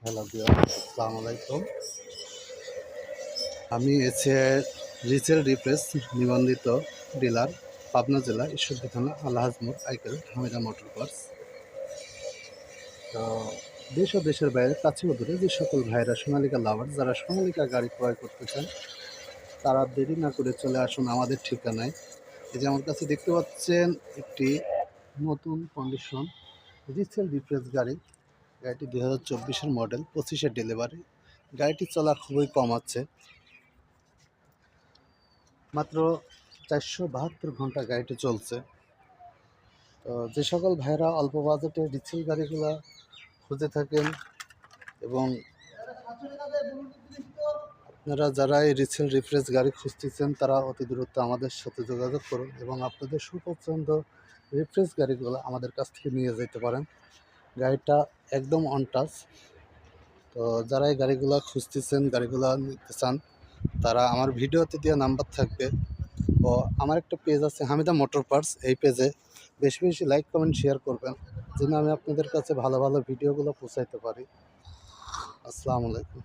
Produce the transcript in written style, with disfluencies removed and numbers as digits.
Hello viewer, আসসালামু আলাইকুম। আমি এসে রিচেল রিপ্রেস নিবন্ধিত ডিলার, পাবনা জেলা ঈশ্বরদী থানা আলহাজ মোড় আইকেল হামিদা মোটর পার্টস। তো দেশ ও দেশের বাইরে কাছে ও দূরে যে সকল ভাইরা সোনালিকা লাভার, যারা সোনালিকা গাড়ি ক্রয় করতে চান, তারা দেরি না করে চলে আসুন আমাদের ঠিকানায়। এই যে আমার কাছে দেখতে পাচ্ছেন একটি নতুন কন্ডিশন রিচেল রিপ্রেস গাড়ি। গাড়িটি 2024-এর মডেল, 25-এর ডেলিভারি। গাড়িটি চলা খুবই কম আছে, মাত্র 472 ঘন্টা গাড়িটি চলছে। তো যে সকল ভাইরা অল্প বাজেটে রিচেল গাড়িগুলো খুঁজে থাকেন এবং আপনারা যারা এই রিচেল রিফ্রেশ গাড়ি খুঁজতেছেন, তারা অতি দ্রুত আমাদের সাথে যোগাযোগ করুন এবং আপনাদের সুপছন্দ রিফ্রেশ গাড়িগুলো আমাদের কাছ থেকে নিয়ে যেতে পারেন। গাড়িটা একদম অন টাচ। তো যারা এই গাড়িগুলো খুঁজতেছেন, গাড়িগুলো নিতে চান, তারা আমার ভিডিওতে দেওয়া নাম্বার থাকবে। ও আমার একটা পেজ আছে হামিদা মোটর পার্টস, এই পেজে বেশি বেশি লাইক কমেন্ট শেয়ার করবেন, যেন আমি আপনাদের কাছে ভালো ভালো ভিডিওগুলো পৌঁছাইতে পারি। আসসালামু আলাইকুম।